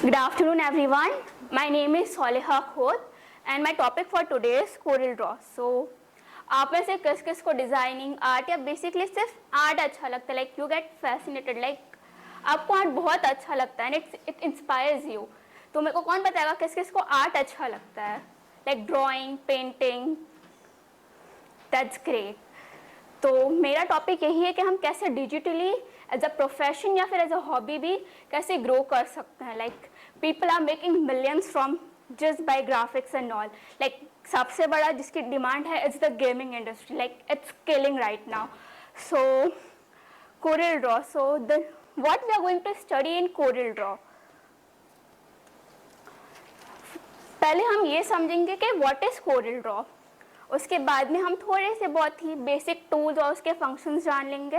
Good afternoon, everyone. My name is Soleha Khod, and my topic for today is Corel Draw. So, आप में से किस किस को डिज़ाइनिंग आर्ट या बेसिकली सिर्फ आर्ट अच्छा लगता है, like you get fascinated, like आपको आर्ट बहुत अच्छा लगता है एंड इट इंस्पायर्स यू. तो मेरे को कौन बताएगा किस किस को आर्ट अच्छा लगता है, like drawing, painting. That's great. तो मेरा टॉपिक यही है कि हम कैसे डिजिटली एज अ प्रोफेशन या फिर एज अ हॉबी भी कैसे ग्रो कर सकते हैं. Like people are making millions from just by graphics and all. Like सबसे बड़ा जिसकी डिमांड है it's the gaming industry. Like it's scaling right now. So Corel Draw. So what we are going to study in Corel Draw. पहले हम ये समझेंगे कि what is Corel Draw. उसके बाद में हम थोड़े से बहुत ही बेसिक टूल्स और उसके फंक्शंस जान लेंगे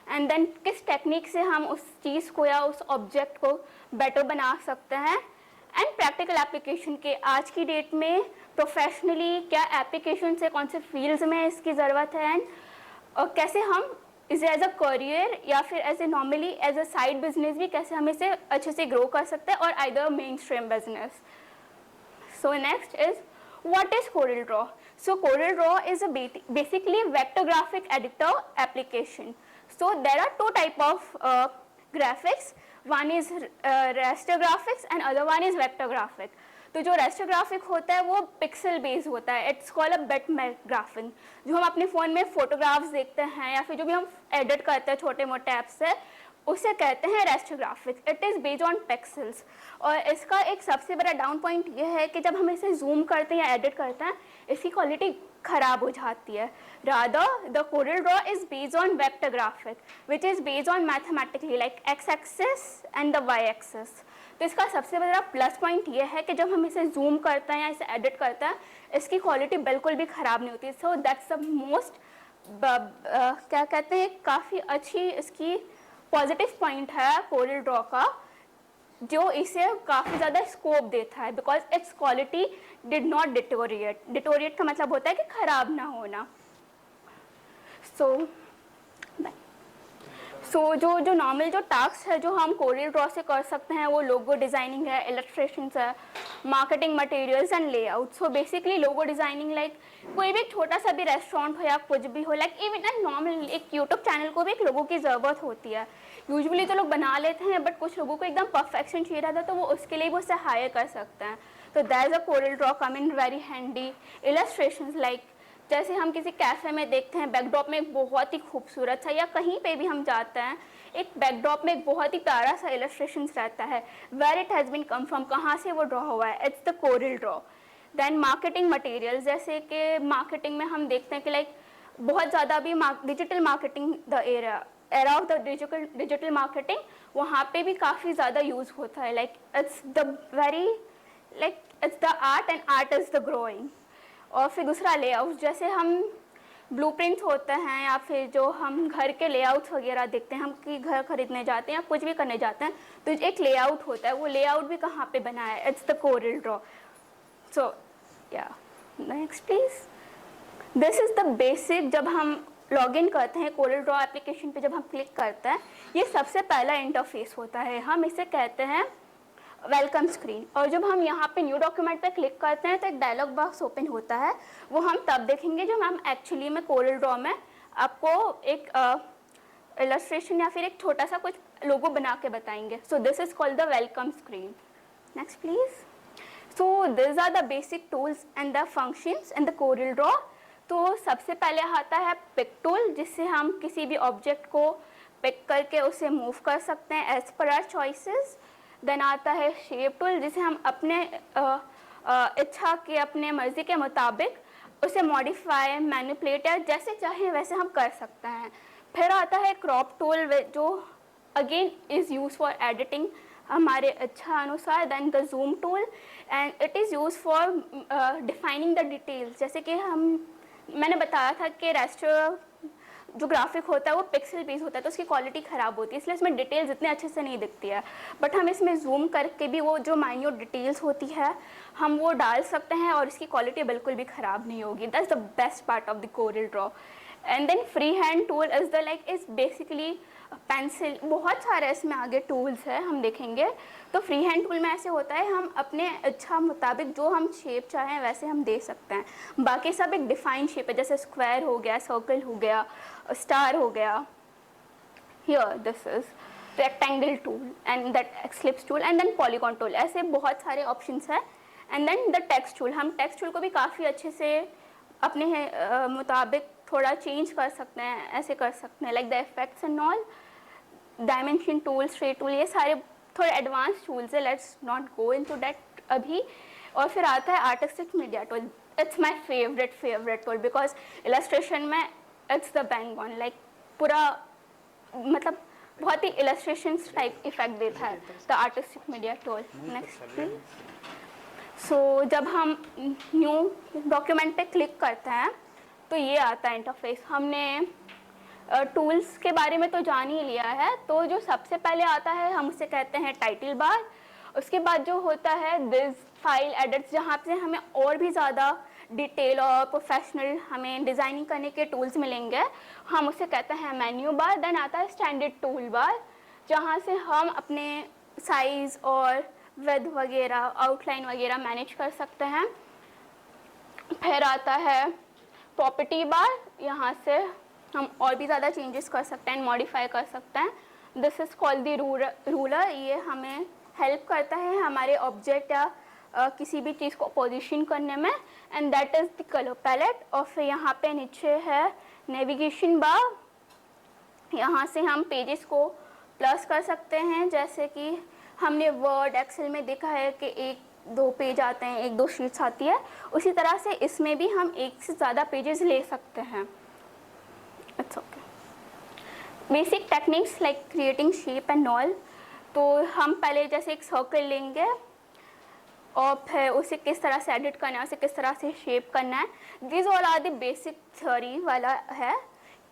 एंड देन किस टेक्निक से हम उस चीज़ को या उस ऑब्जेक्ट को बेटर बना सकते हैं एंड प्रैक्टिकल एप्लीकेशन के आज की डेट में प्रोफेशनली क्या एप्लीकेशन से कौन से फील्ड्स में इसकी ज़रूरत है एंड और कैसे हम इसे एज अ करियर या फिर as a normally as a side business भी कैसे हम इसे अच्छे से ग्रो कर सकते हैं और either main stream business. So next is what is Corel Draw. So Corel Draw is a basically vector graphic editor application. So there are two type of graphics. One is raster graphics and other one is vector graphic. तो जो raster graphic होता है वो pixel based होता है. It's called a bitmap graphic. जो हम अपने फ़ोन में फोटोग्राफ्स देखते हैं या फिर जो भी हम एडिट करते हैं छोटे मोटे ऐप से उसे कहते हैं raster graphics. It is based on pixels. और इसका एक सबसे बड़ा डाउन पॉइंट ये है कि जब हम इसे जूम करते हैं या एडिट करते हैं इसकी क्वालिटी ख़राब हो जाती है. Rather the Corel Draw is based on vector graphic which is based on mathematically like X axis and the Y axis. तो इसका सबसे बड़ा प्लस पॉइंट ये है कि जब हम इसे जूम करते हैं या इसे एडिट करते हैं इसकी क्वालिटी बिल्कुल भी ख़राब नहीं होती. सो दैट्स द मोस्ट क्या कहते हैं काफ़ी अच्छी इसकी पॉजिटिव पॉइंट है Corel Draw का जो इसे काफ़ी ज़्यादा स्कोप देता है because it's quality did not deteriorate. Deteriorate का मतलब होता है कि ख़राब ना होना. सो जो नॉर्मल जो टास्क है जो हम Corel Draw से कर सकते हैं वो लोगो डिज़ाइनिंग है, इलस्ट्रेशंस है, marketing materials and layout. So basically logo designing like कोई भी छोटा सा भी रेस्टोरेंट हो या कुछ भी हो लाइक इवन एंड नॉर्मल एक यूट्यूब चैनल को भी एक लोगों की ज़रूरत होती है. यूजुअली तो लोग बना लेते हैं बट कुछ लोगों को एकदम परफेक्शन चाहिए रहता है तो वो उसके लिए वो उससे हायर कर सकते हैं. तो that is a Corel Draw come in very handy. Illustrations like जैसे हम किसी कैफ़े में देखते हैं बैकड्रॉप में एक बहुत ही खूबसूरत सा या कहीं पे भी हम जाते हैं एक बैकड्रॉप में एक बहुत ही प्यारा सा इलस्ट्रेशंस रहता है. Where it has been come from, कहाँ से वो ड्रॉ हुआ है, it's the Corel Draw. Then marketing material जैसे कि मार्केटिंग में हम देखते हैं कि लाइक बहुत ज़्यादा भी digital marketing the era of the digital marketing वहाँ पे भी काफ़ी ज़्यादा यूज़ होता है. Like it's the very like it's the art and art is the growing. और फिर दूसरा लेआउट जैसे हम ब्लूप्रिंट्स होते हैं या फिर जो हम घर के लेआउट्स वगैरह देखते हैं हम कि घर खरीदने जाते हैं या कुछ भी करने जाते हैं तो एक लेआउट होता है. वो लेआउट भी कहाँ पे बना है, इट्स द Corel Draw. सो या next please. This is the basic. जब हम लॉग इन करते हैं Corel Draw एप्लीकेशन पे जब हम क्लिक करते हैं ये सबसे पहला इंटरफेस होता है. हम इसे कहते हैं वेलकम स्क्रीन. और जब हम यहाँ पे न्यू डॉक्यूमेंट पे क्लिक करते हैं तो एक डायलॉग बॉक्स ओपन होता है. वो हम तब देखेंगे जब हम एक्चुअली में Corel Draw में आपको एक इलस्ट्रेशन या फिर एक छोटा सा कुछ लोगो बना के बताएंगे. So this is called the welcome screen. Next please. So this are the basic tools and the functions in the Corel Draw. तो सबसे पहले आता है पिक टूल जिससे हम किसी भी ऑब्जेक्ट को पिक करके उसे मूव कर सकते हैं as per hour choices. Then आता है शेप टूल जिसे हम अपने इच्छा के अपने मर्ज़ी के मुताबिक उसे मॉडिफाई मैनिपुलेट या जैसे चाहें वैसे हम कर सकते हैं. फिर आता है क्रॉप टूल जो again is use for editing हमारे इच्छा अनुसार. Then the zoom tool and it is use for defining the details. जैसे कि मैंने बताया था कि रेस्टर जो ग्राफिक होता है वो पिक्सल बेस होता है तो उसकी क्वालिटी ख़राब होती है इसलिए इसमें डिटेल्स इतने अच्छे से नहीं दिखती है. बट हम इसमें जूम करके भी वो जो माइन्यूट डिटेल्स होती है हम वो डाल सकते हैं और इसकी क्वालिटी बिल्कुल भी ख़राब नहीं होगी. That's the best part of the Corel Draw. And then free hand tool is the like is basically pencil, बहुत सारे इसमें आगे टूल्स है हम देखेंगे। तो फ्री हैंड टूल में ऐसे होता है हम अपने इच्छा मुताबिक जो हम शेप चाहें वैसे हम दे सकते हैं, बाकी सब एक डिफाइंड शेप है, जैसे स्क्वायर हो गया, सर्कल हो गया, स्टार हो गया। Here this is rectangle tool and that eclipse tool and then polygon tool, ऐसे बहुत सारे ऑप्शंस है। And then the text tool, हम टेक्स्ट टूल को भी काफ़ी अच्छे से अपने मुताबिक थोड़ा चेंज कर सकते हैं, ऐसे कर सकते हैं, like the effects and all. Dimension tool, straight tool, ये सारे थोड़े एडवांस टूल्स है, let's not go into that अभी। और फिर आता है artistic media tool, it's my favourite tool because illustration में it's the bang on, like पूरा मतलब बहुत ही इलस्ट्रेशन टाइप इफेक्ट देता है the artistic media tool. Next please. So जब हम न्यू डॉक्यूमेंट पे क्लिक करते हैं तो ये आता है इंटरफेस। हमने टूल्स के बारे में तो जान ही लिया है, तो जो सबसे पहले आता है हम उसे कहते हैं टाइटल बार। उसके बाद जो होता है दिस फाइल एडिट्स, जहाँ से हमें और भी ज़्यादा डिटेल और प्रोफेशनल हमें डिज़ाइनिंग करने के टूल्स मिलेंगे, हम उसे कहते हैं मेन्यू बार। देन आता है स्टैंडर्ड टूल बार, जहाँ से हम अपने साइज़ और विड्थ वगैरह, आउटलाइन वगैरह मैनेज कर सकते हैं। फिर आता है प्रॉपर्टी बार, यहाँ से हम और भी ज़्यादा चेंजेस कर सकते हैं, मॉडिफाई कर सकते हैं। This is called the ruler, ये हमें हेल्प करता है हमारे ऑब्जेक्ट या किसी भी चीज़ को पोजीशन करने में। And that is the colour palette. और फिर यहाँ पे नीचे है नेविगेशन बार, यहाँ से हम पेजेस को प्लस कर सकते हैं, जैसे कि हमने वर्ड एक्सेल में देखा है कि 1-2 पेज आते हैं, 1-2 शीट्स आती है, उसी तरह से इसमें भी हम एक से ज़्यादा पेजेस ले सकते हैं। It's okay. Basic techniques like creating shape and all, तो हम पहले जैसे एक सर्कल लेंगे और फिर उसे किस तरह से एडिट करना है, उसे किस तरह से शेप करना है। This all are the basic theory वाला है,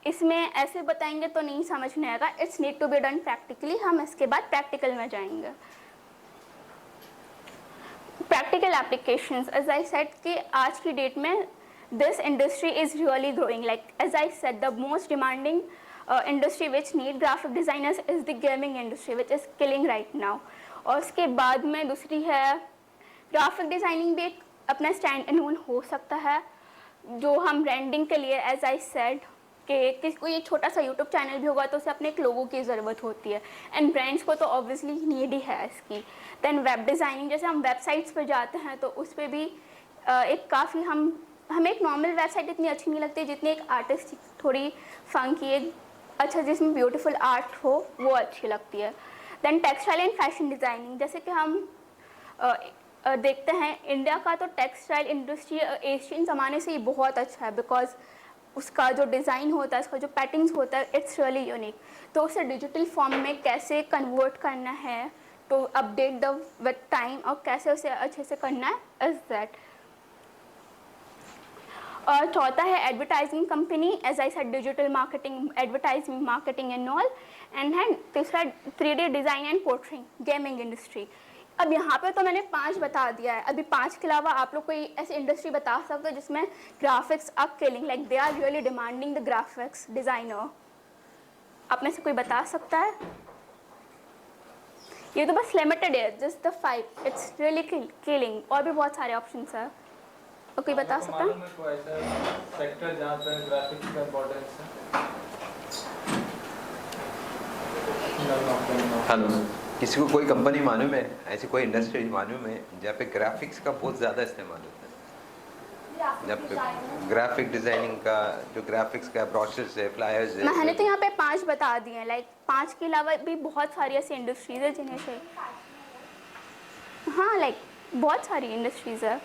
इसमें ऐसे बताएंगे तो नहीं समझ में आएगा। It's need to be done practically. हम इसके बाद प्रैक्टिकल में जाएंगे। Practical applications, as I said कि आज की डेट में this industry is really growing, like as I said the most demanding industry which need graphic designers is the gaming industry which is killing right now. और उसके बाद में दूसरी है ग्राफिक डिजाइनिंग भी एक अपना स्टैंड अलोन हो सकता है, जो हम ब्रांडिंग के लिए एज आई सेड कि कोई एक छोटा सा यूट्यूब चैनल भी होगा तो उसे अपने एक लोगों की ज़रूरत होती है, एंड ब्रांड्स को तो ऑब्वियसली नीड ही है इसकी। देन वेब डिज़ाइनिंग, जैसे हम वेबसाइट्स पर जाते हैं तो उस पर भी एक काफ़ी हमें एक नॉर्मल वेबसाइट इतनी अच्छी नहीं लगती जितनी एक आर्टिस्ट थोड़ी फंकी, एक अच्छा जिसमें ब्यूटीफुल आर्ट हो, वो अच्छी लगती है। Then textile and fashion designing, जैसे कि हम देखते हैं इंडिया का तो टेक्सटाइल इंडस्ट्री एशियन ज़माने से ही बहुत अच्छा है, बिकॉज उसका जो डिज़ाइन होता है, उसका जो पैटर्न्स होता है, इट्स रियली यूनिक। तो उसे डिजिटल फॉर्म में कैसे कन्वर्ट करना है तो अपडेट द विद टाइम, और कैसे उसे अच्छे से करना है, इज दैट। और चौथा है advertising company, as I said digital marketing, advertising marketing and all. And है तीसरा 3D design and portraying, gaming industry. अब यहाँ पे तो मैंने 5 बता दिया है, अभी 5 के अलावा आप लोग कोई ऐसी इंडस्ट्री बता सकते हो जिसमें graphics are killing, like they are really demanding the graphics designer. आप में से कोई बता सकता है? ये तो बस लिमिटेड है, just the 5, it's really killing. और भी बहुत सारे ऑप्शंस है, और कोई बता सकता है? सेक्टर जहाँ पे ग्राफिक्स का इम्पोर्टेंस है। हेलो, किसी को कोई कंपनी मालूम है, ऐसी कोई इंडस्ट्री मालूम है जहाँ पे ग्राफिक्स का बहुत ज़्यादा इस्तेमाल होता है? जहाँ पे ग्राफिक डिज़ाइनिंग का, जो ग्राफिक्स का प्रोसेस है, फ्लायर्स है। मैंने तो यहाँ पे 5 बता दिए हैं, लाइक 5 के अलावा भी बहुत सारी ऐसी इंडस्ट्रीज है जिन्हें से, हाँ लाइक बहुत सारी इंडस्ट्रीज है।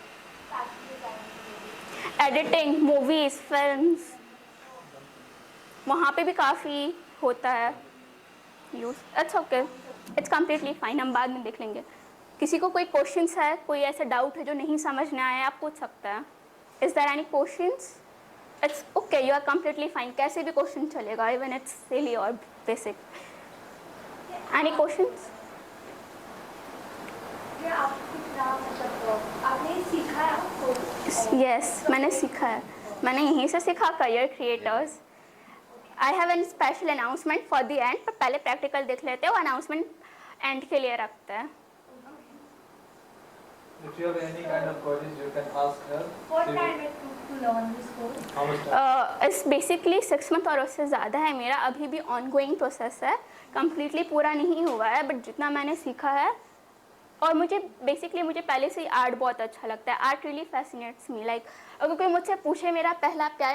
एडिटिंग, मूवीज, फिल्म्स, वहाँ पे भी काफ़ी होता है use. It's okay, it's completely fine, हम बाद में देख लेंगे। किसी को कोई क्वेश्चंस है, कोई ऐसा डाउट है जो नहीं समझ में आया, आप पूछ सकते हैं। Is there any questions? It's okay, you are completely fine, कैसे भी क्वेश्चन चलेगा, इवन इट्स सिली और बेसिक। Any questions? यस, मैंने सीखा है, मैंने यहीं से सीखा, career creators. I have an special announcement for the end, पर पहले प्रैक्टिकल देख लेते हैं, वो अनाउंसमेंट एंड के लिए रखते हैं. If you have any kind of queries, you can ask her. What She will- time it took to learn this course? How much time? इस बेसिकली 6 मंथ और उससे ज़्यादा है. मेरा अभी भी ऑनगोइंग प्रोसेस है, कम्प्लीटली पूरा नहीं हुआ है, बट जितना मैंने सीखा है. और मुझे पहले से ही आर्ट बहुत अच्छा लगता है. Art really fascinates me. Like अगर कोई मुझसे पूछे मेरा पहला प्यार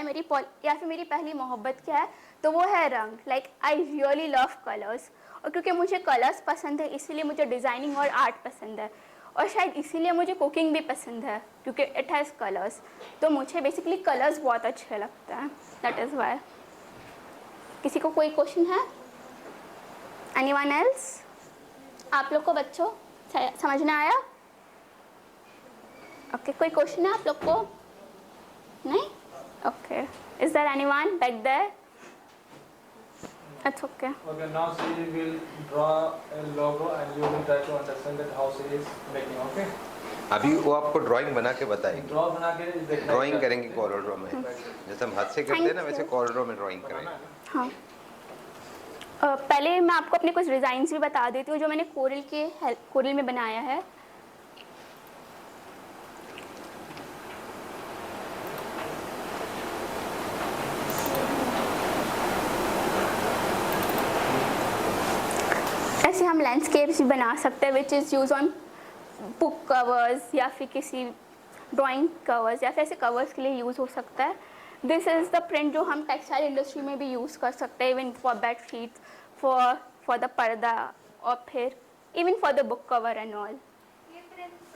या फिर मेरी पहली मोहब्बत क्या है, तो वो है रंग. Like I really love colours. और क्योंकि मुझे कलर्स पसंद है, इसीलिए मुझे डिज़ाइनिंग और आर्ट पसंद है. और शायद इसीलिए मुझे कुकिंग भी पसंद है, क्योंकि इट हैज़ कलर्स. तो मुझे बेसिकली कलर्स बहुत अच्छे लगते हैं. That is why. किसी को कोई क्वेश्चन है? Anyone else? आप लोग को बच्चों समझ में आया? ओके, कोई क्वेश्चन है आप लोग को? नहीं? Okay. Is there anyone back there? It's okay. Okay, now she will draw a logo and you will try to understand that how she is making. Okay? अभी वो आपको ड्राइंग बना के बताएगी. Draw बना के देखना. ड्राइंग करेंगे कॉरिडोर में, जैसे हम हाथ से करते हैं ना, वैसे कॉरिडोर में ड्राइंग करेंगे. हाँ. पहले मैं आपको अपने कुछ डिज़ाइंस भी बता देती हूँ जो मैंने कोरल में बनाया है. ऐसे हम लैंडस्केप्स भी बना सकते हैं, which is use on book covers या फिर किसी ड्राइंग कवर्स या फिर ऐसे कवर्स के लिए यूज़ हो सकता है. दिस इज़ द प्रिंट जो हम टेक्सटाइल इंडस्ट्री में भी यूज़ कर सकते हैं, even for bed sheets, for the पर्दा, और फिर even for the book cover and all. ये प्रिंट्स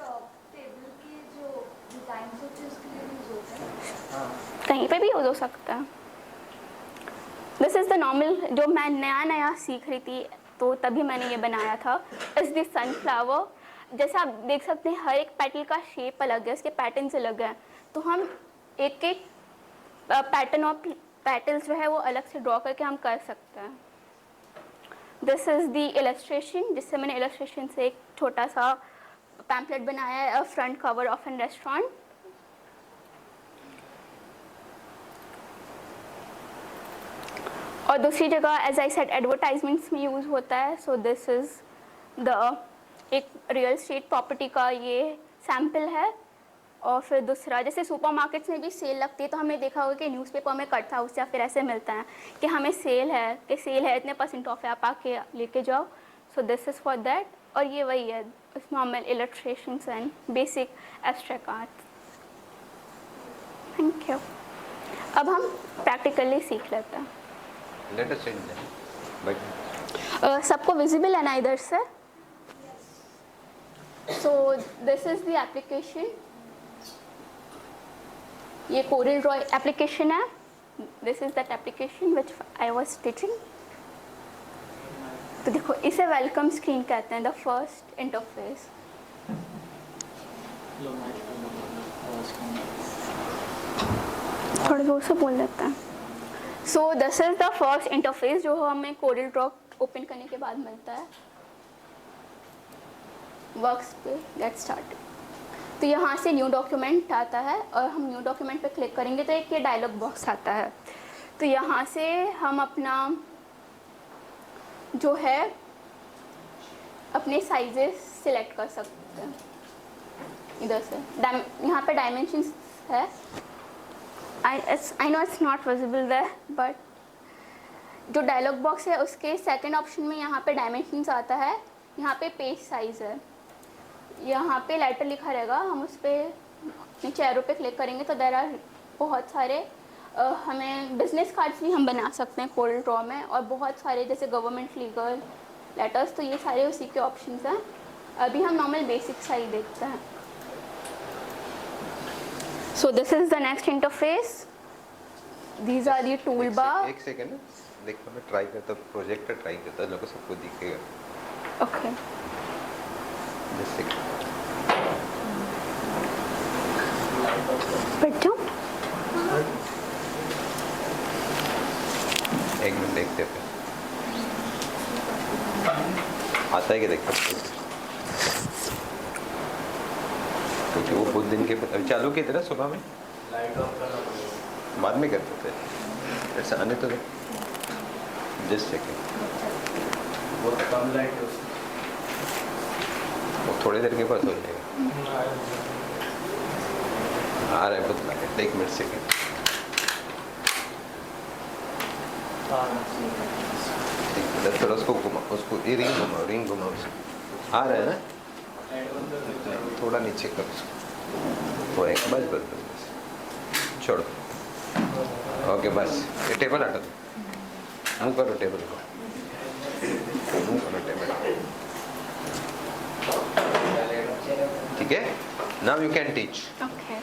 टेबल के जो डिजाइन होते हैं उसके लिए यूज होते हैं. कहीं पे भी यूज़ हो सकता है. दिस इज़ द नॉर्मल, जो मैं नया सीख रही थी तो तभी मैंने ये बनाया था. Is this sunflower. जैसे आप देख सकते हैं हर एक पेटल का शेप अलग है, उसके पैटर्न्स अलग हैं, तो हम एक एक पैटर्न और पेटल्स जो है वो अलग से ड्रॉ करके हम कर सकते हैं. दिस इज़ द इलस्ट्रेशन, जिससे मैंने इलस्ट्रेशन से एक छोटा सा पैम्पलेट बनाया है, a front cover of an restaurant. और दूसरी जगह एज आई सेड एडवर्टाइजमेंट्स में यूज़ होता है. सो दिस इज़ द एक रियल स्टेट प्रॉपर्टी का ये सैम्पल है. और फिर दूसरा, जैसे सुपरमार्केट्स में भी सेल लगती है, तो हमने देखा होगा कि न्यूज़पेपर में कट हाउस या फिर ऐसे मिलता है कि हमें सेल है इतने % ऑफ है, आप आके लेके जाओ. सो दिस इज़ फॉर दैट. और ये वही है, normal illustrations and basic abstract art. Thank you. अब हम प्रैक्टिकली सीख लेते हैं. Let us change that. सबको विजिबल है ना इधर से? सो दिस इज़ द एप्लीकेशन. ये कोरल ड्रॉ एप्लीकेशन है. This is that application which I was teaching. तो देखो, इसे वेलकम स्क्रीन कहते हैं, द फर्स्ट इंटरफेस. थोड़ा जोर से बोल देते हैं. So this is the first interface जो हमें कोरल ड्रॉ ओपन करने के बाद मिलता है. वर्क्स पे गेट स्टार्ट. तो यहाँ से न्यू डॉक्यूमेंट आता है और हम न्यू डॉक्यूमेंट पे क्लिक करेंगे तो एक ये डायलॉग बॉक्स आता है. तो यहाँ से हम अपना जो है अपने साइजेस सिलेक्ट कर सकते हैं. इधर से यहाँ पे डायमेंशंस है. I know it's not visible there, but जो डायलॉग बॉक्स है उसके सेकंड ऑप्शन में यहाँ पे डायमेंशंस आता है. यहाँ पे पेज साइज़ है, यहाँ पे लेटर लिखा रहेगा. हम उस पर नीचे एरो पे क्लिक करेंगे तो देयर आर बहुत सारे हमें बिजनेस कार्ड्स भी हम बना सकते हैं कोरल ड्रॉ में, और बहुत सारे जैसे गवर्नमेंट लीगल लेटर्स. तो ये सारे उसी के ऑप्शंस हैं. अभी हम नॉर्मल बेसिक साइज देखते हैं. So this is the next interface. These are the tool bar. एक सेकंड देखो, मैं ट्राई करता हूँ, प्रोजेक्टर ट्राई करता हूँ, लोगों को सबको दिखेगा. ओके. बैठ जाओ. एक मिनट देखते हैं आता है कि देखते हैं, क्योंकि वो बहुत दिन के अभी चालू किए थे ना सुबह में, लाइट ऑफ करना पड़ेगा. बाद में करते थे. ऐसा आने तो दे. Just checking. वो तो कम लाइट है उसमें। वो थोड़ी देर के बाद हो जाएगा। आ रहा है बदला के, एक मिनट सेकेंड। थोड़ा उसको घुमाओ, उसको ये रिंग घुमाओ, रिंग घुमाओ उसको। आ रहा है ना? थोड़ा नीचे करो उसको, वो एक बस बस बस बस छोड़ो। ओके बस, ये टेबल हटा दो, मूव करो टेबल को, मूव करो टेबल। ठीक है, now you can teach. Okay,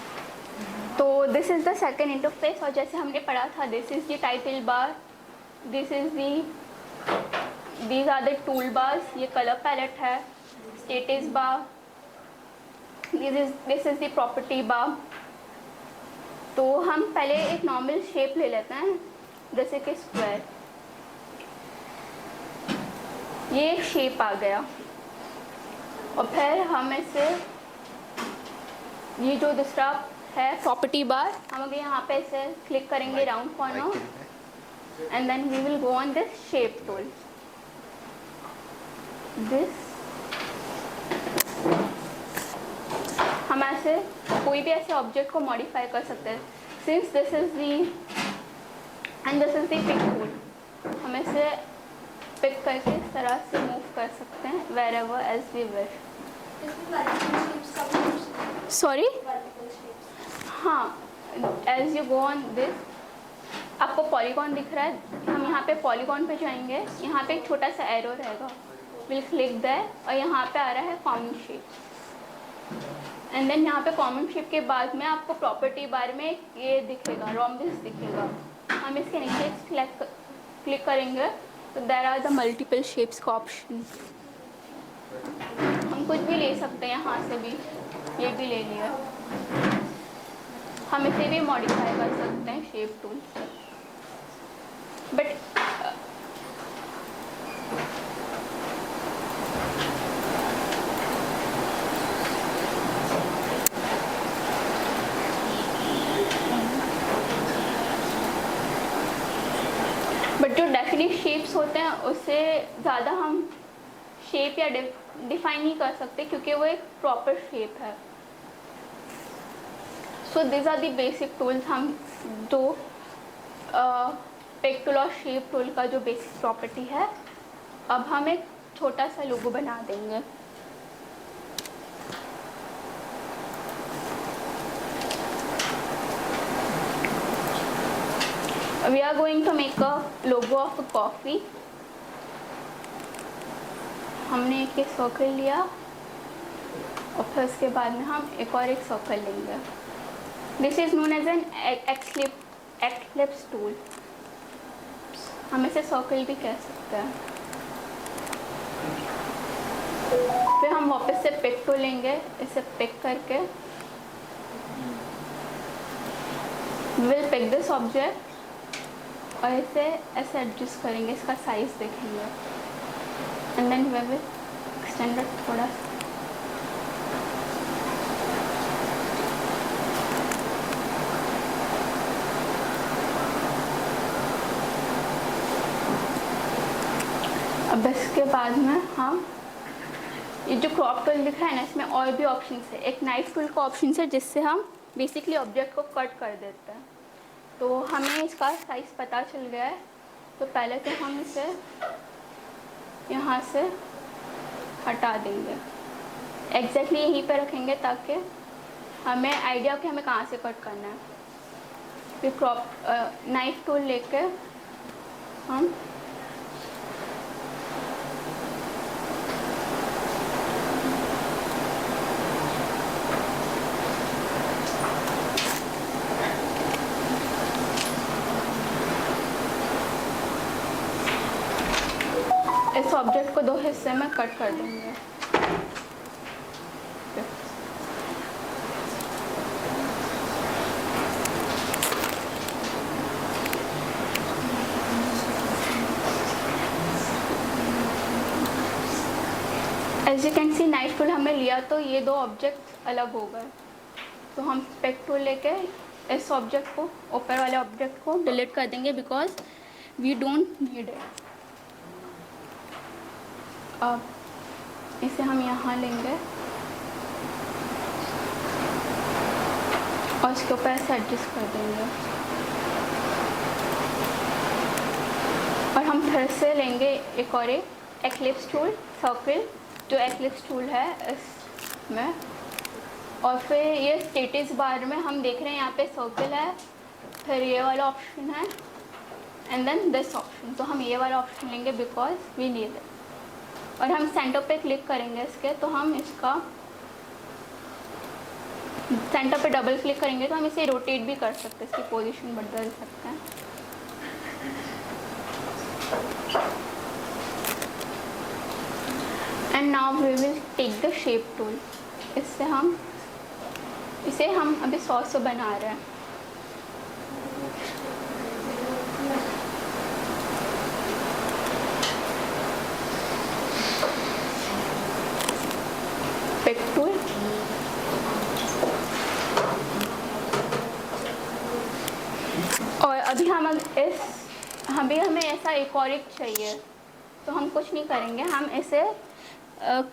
तो this is the second interface, और जैसे हमने पढ़ा था, this is the title bar, this is these are the tool bars, ये कलर पैलेट है, status bar, this is the property bar. तो हम पहले एक नॉर्मल शेप ले लेते हैं, जैसे कि स्क्वायर। ये एक शेप आ गया, और फिर हम इसे, ये जो दूसरा है प्रॉपर्टी बार, हम अगर यहाँ पे इसे क्लिक करेंगे round corner, and then we will go on this shape tool. This हम ऐसे कोई भी ऐसे ऑब्जेक्ट को मॉडिफाई कर सकते हैं। Since this is the end this is the pick tool, हम ऐसे पिक करके इस तरह से मूव कर सकते हैं wherever as we wish. Sorry, हाँ, as you go on this, आपको पॉलीगॉन दिख रहा है, हम यहाँ पे पॉलीगॉन पे जाएंगे, यहाँ पे एक छोटा सा एरो रहेगा, विल क्लिक दैट, और यहाँ पे आ रहा है कॉमन शेप, एंड देन यहाँ पे कॉमन शेप के बाद में आपको प्रॉपर्टी बार में ये दिखेगा, रोम्बस दिखेगा। हम इसके नीचे क्लिक करेंगे तो there are the multiple shapes का ऑप्शन। हम कुछ भी ले सकते हैं, यहाँ से भी, ये भी ले लिया, हम इसे भी मॉडिफाई कर सकते हैं शेप टूल से। बट जो डेफिनिट शेप्स होते हैं उससे ज़्यादा हम शेप या डिफाइन नहीं कर सकते, क्योंकि वो एक प्रॉपर शेप है। So this are the basic tools, हम जो पिक टूल और शेप टूल का जो बेसिक प्रॉपर्टी है। अब हम एक छोटा सा लोगो बना देंगे। We are going to make a logo of a coffee. हमने एक सर्कल लिया, और फिर उसके बाद में हम एक और एक सर्कल लेंगे। This is known as an eclipse tool, हम इसे सर्कल भी कह सकते हैं। फिर हम वापस से पिक टूल लेंगे, इसे पिक करके विल पिक दिस ऑब्जेक्ट, और इसे ऐसे एडजस्ट करेंगे, इसका साइज देखेंगे, and then we will extend it थोड़ा सा। अब इसके बाद में हम ये जो क्रॉप टूल दिख रहा है ना, इसमें और भी ऑप्शन है। एक नाइफ टूल का ऑप्शन है, जिससे हम बेसिकली ऑब्जेक्ट को कट कर देते हैं। तो हमें इसका साइज़ पता चल गया है, तो पहले तो हम इसे यहाँ से हटा देंगे, एग्जैक्टली यहीं पे रखेंगे ताकि हमें आइडिया हो कि हमें कहाँ से कट करना है। फिर क्रॉप नाइफ टूल लेके हम इस ऑब्जेक्ट को दो हिस्से में कट कर देंगे। As you can see, knife tool हमें लिया तो ये दो ऑब्जेक्ट अलग हो गए। तो हम पिक टूल लेके इस ऑब्जेक्ट को, ऊपर वाले ऑब्जेक्ट को डिलीट कर देंगे, because we don't need it. अब इसे हम यहाँ लेंगे और इसके ऊपर ऐसे एडजस्ट कर देंगे और हम फिर से लेंगे एक और एक एक्लिप्स टूल सर्किल, जो एक्लिप्स टूल है इसमें, और फिर ये स्टेटस बार में हम देख रहे हैं यहाँ पे सर्किल है, फिर ये वाला ऑप्शन है एंड देन दिस ऑप्शन। तो हम ये वाला ऑप्शन लेंगे बिकॉज वी नीड इट और हम सेंटर पे क्लिक करेंगे इसके, तो हम इसका सेंटर पे डबल क्लिक करेंगे तो हम इसे रोटेट भी कर सकते हैं, इसकी पोजीशन बदल सकते हैं। And now we will take the shape tool. इसे हम अभी 100 से बना रहे हैं। पिक टूल, और अभी हमें ऐसा एक और एक चाहिए, तो हम कुछ नहीं करेंगे, हम इसे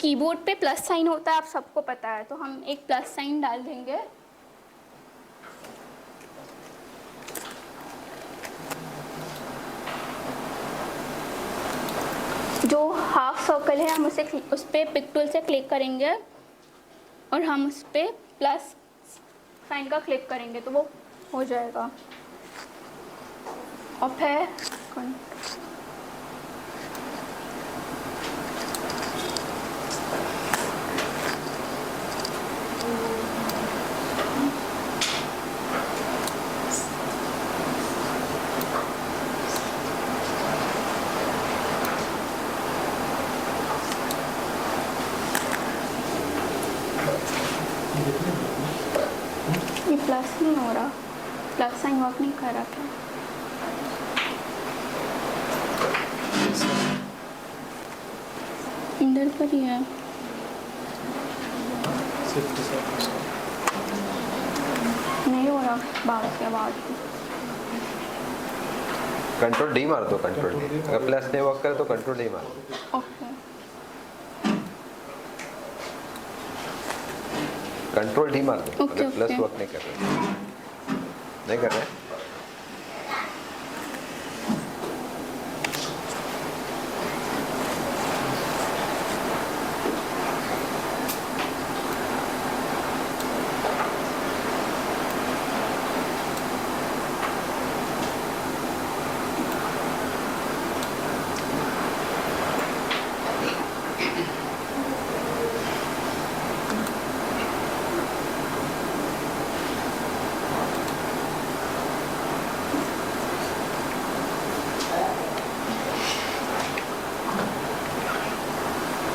कीबोर्ड पे प्लस साइन होता है, आप सबको पता है, तो हम एक प्लस साइन डाल देंगे जो हाफ सर्कल है, हम उस पर पिक टूल से क्लिक करेंगे और हम उस पर प्लस साइन का क्लिक करेंगे तो वो हो जाएगा। और फिर ये प्लस नहीं हो रहा, प्लस साइन वर्क नहीं कर रहा था। इधर पर ही है, नहीं हो रहा बात के बाद। कंट्रोल डी मार दो, कंट्रोल डी। अगर प्लस नहीं वर्क करे तो कंट्रोल डी मार दो। ओके, कंट्रोल डी मार दो ओके, अगर प्लस ओके। वर्क नहीं कर रहे, नहीं कर रहे।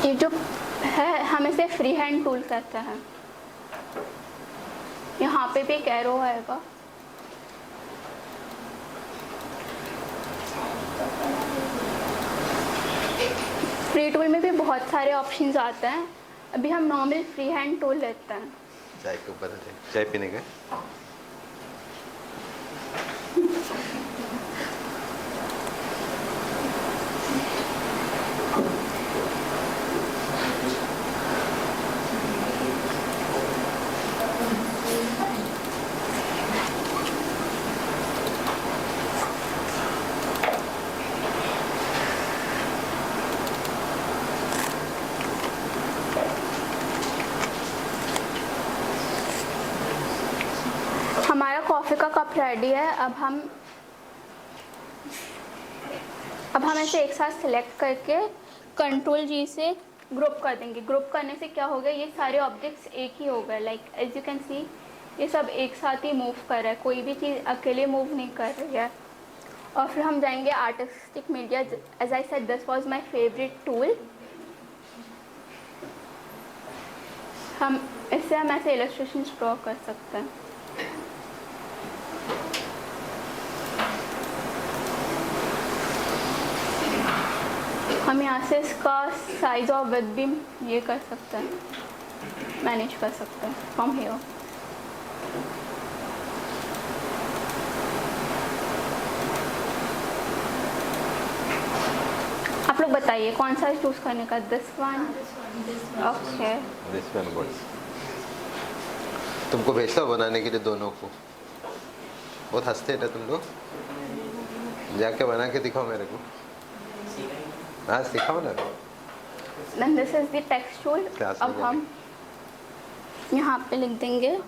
ये जो है हम इसे फ्री हैंड टूल कहते हैं। यहाँ पे भी एक एरो आएगा, फ्री टूल में भी बहुत सारे ऑप्शंस आते हैं। अभी हम नॉर्मल फ्री हैंड टूल लेते हैं। चाय के ऊपर चाय पीने के हमारा कॉफ़ी का कप रेडी है। अब हम ऐसे एक साथ सिलेक्ट करके कंट्रोल जी से ग्रुप कर देंगे। ग्रुप करने से क्या होगा, ये सारे ऑब्जेक्ट्स एक ही हो गए। Like as you can see ये सब एक साथ ही मूव कर रहा है, कोई भी चीज़ अकेले मूव नहीं कर रही है। और फिर हम जाएंगे artistic media. As I said this was my favourite tool. इससे हम ऐसे इलस्ट्रेशन ड्रॉ कर सकते हैं। हम यहाँ से इसका साइज और विड्थ भी ये कर सकते हैं, मैनेज कर सकते हैं फ्रॉम हियर। आप लोग बताइए कौन सा चूज करने का, this one? Okay, this one good. तुमको भेजता हूँ बनाने के लिए दोनों को। बहुत हंसते हैं तुम लोग। जाके बना के दिखाओ मेरे को। हाँ सिखाओ ना। Then this is the textual. Class में अब हम यहाँ पे लिख देंगे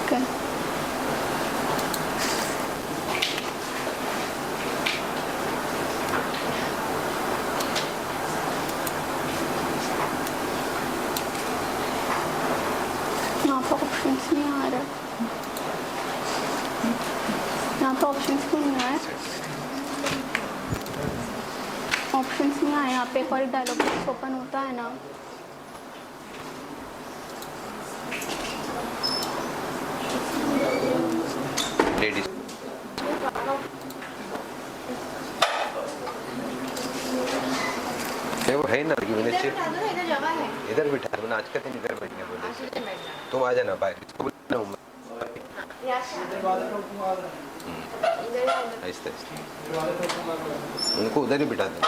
okay. यहाँ पे ऑप्शंस नहीं आ रहे, यहाँ पे ऑप्शंस क्यों नहीं आए? ऑप्शंस नहीं आए यहाँ पे। एक और डायलॉग बॉक्स ओपन होता है ना, लेडीज वो है ना कि मैंने सिर्फ इधर बिठा, मैंने आज का दिन इधर बैठने बोले। तुम आ जाना बाहर, इसको बोलना आहिस्ते आहिस्ते उनको उधर ही बिठा देना।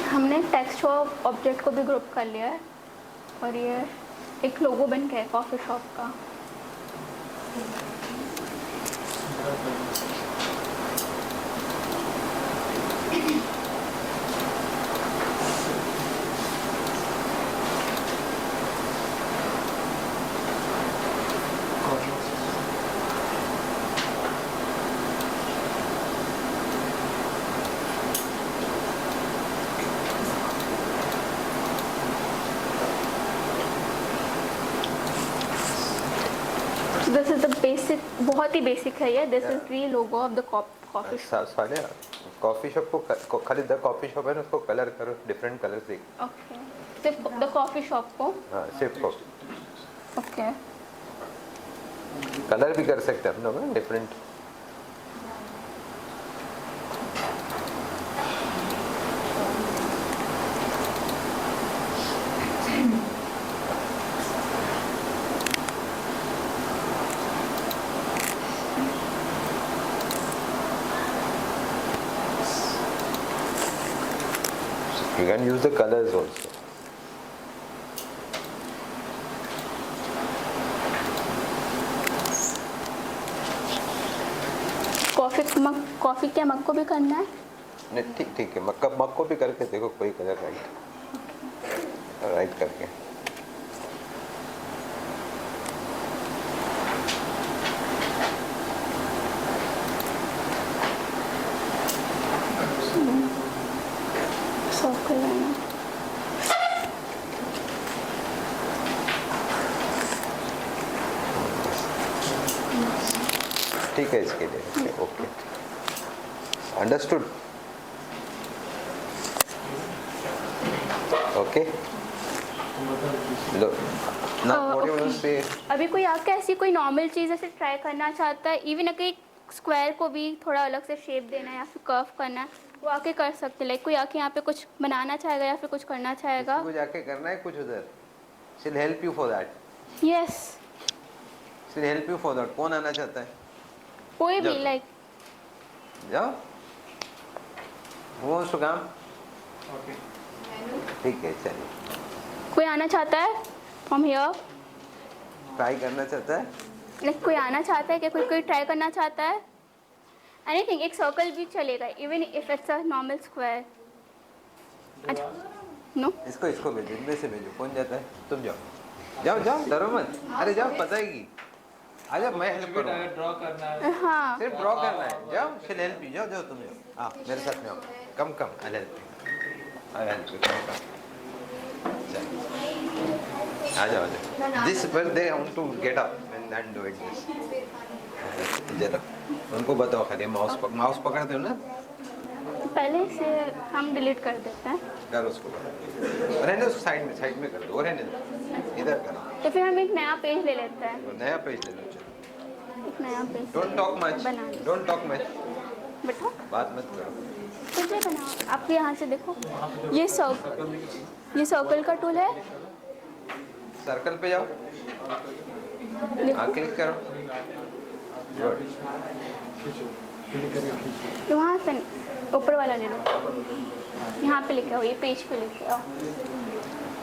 हमने टेक्स्ट और ऑब्जेक्ट को भी ग्रुप कर लिया है और ये एक लोगो बन गया है कॉफ़ी शॉप का। दिस इज द बेसिक, बहुत ही बेसिक है ये। This is the logo of the coffee shop. साले कॉफी शॉप को खाली द कॉफी शॉप है ना, उसको कलर करो, डिफरेंट कलर्स देख। ओके, सिर्फ द कॉफी शॉप को? हाँ सिर्फ कॉफी। ओके, कलर भी कर सकते हैं हम लोग different. You can use the colors also. Coffee के मग को भी करना है? नहीं ठीक ठीक है, मग को भी करके देखो कोई कलर राइट करके। सर्कल लेना। ठीक है इसके लिए। Okay understood. ओके लो ना ओके। अभी कोई आके ऐसी कोई नॉर्मल चीज़ ऐसे ट्राई करना चाहता है, इवन अगर एक स्क्वायर को भी थोड़ा अलग से शेप देना है या फिर कर्व करना है, वो आके कर सकते हैं। लाइक कोई आके यहाँ पे कुछ बनाना चाहेगा या फिर कुछ करना चाहेगा, कुछ आके करना है कुछ उधर, she'll help you for that। Yes, She'll help you for that. कौन आना चाहता है? कोई भी जाओ। लाइक जाओ। वो उसको काम Okay. ठीक है, चलिए। कोई आना चाहता है फ्रॉम हियर? ट्राई करना चाहता है? लाइक कोई आना चाहता है क्या? कोई ट्राई करना चाहता है? एनीथिंग, एक सर्कल भी चलेगा even if it's a normal square. अच्छा, नो इसको भेजो, इनमें से भेजो। कौन जाता है? तुम जाओ। जाओ, डरो मत। अरे जाओ, बताएगी। आ जाओ, मैं हेल्प करूँगा। ड्रॉ करना है। हाँ, सिर्फ ड्रॉ करना है। जाओ, she'll help you. जाओ, तुम जाओ। हाँ, मेरे साथ में आओ। कम, I'll help you. I'll help you. Come. चल। आ जाओ। This well they want to get up and do it this. जरा उनको बताओ खाली माउस पकड़ते हो ना? पहले से हम डिलीट कर देते हैं, करो उसको। रहने उसको साइड में कर दो। रहने दो, इधर करो। तो फिर हम एक नया पेज ले लेते हैं। नया पेज ले लो। चलो। एक नया पेज Don't talk much. बना लो। Don't talk much. बैठो, बात मत करो। कुछ भी बनाओ। आप यहाँ से देखो, ये सर्कल का टूल है। सर्कल पे जाओ। देखो, हाँ, क्लिक करो। गुड। तो वहाँ से ऊपर वाला ले लो, यहाँ पे लेके आओ, ये पेज पे लेके आओ।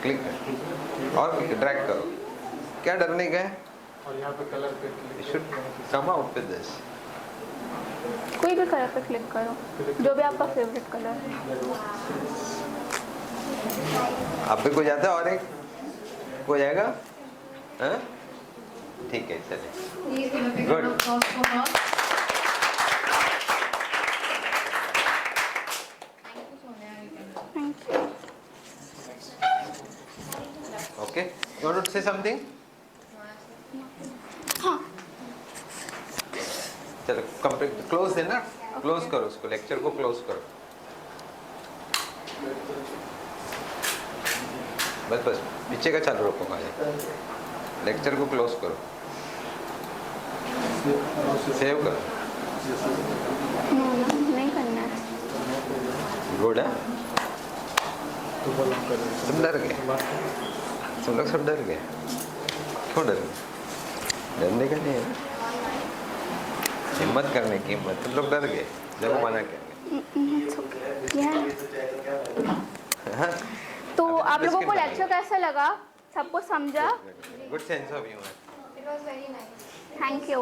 क्लिक करो और ड्रैग करो। क्या डरने का है? और यहाँ पे कलर पे click should come out with this. कोई भी कलर पे क्लिक करो, जो भी आपका फेवरेट कलर है। आप पे कोई जाता है और एक कोई जाएगा? हाँ? ठीक है, चलिए। Good. Thank you. Okay, you want to say something? हाँ, चलो कंप्लीट क्लोज है ना? क्लोज करो उसको, लेक्चर को क्लोज करो। बस पीछे का चालू रखो भाई। लेक्चर को क्लोज करो, सेव करो। नहीं करना है। गुड है। तो बोलो करो। तुम डर गए? तुम लोग सब डर गए? क्यों डर गए? डरने का नहीं है ना, हिम्मत करने की हिम्मत। तुम लोग डर गए जब वो मना किया। हाँ? तो आप लोगों को लेक्चर कैसा लगा? सबको समझा? Good sense of humour. It was very nice. Thank you.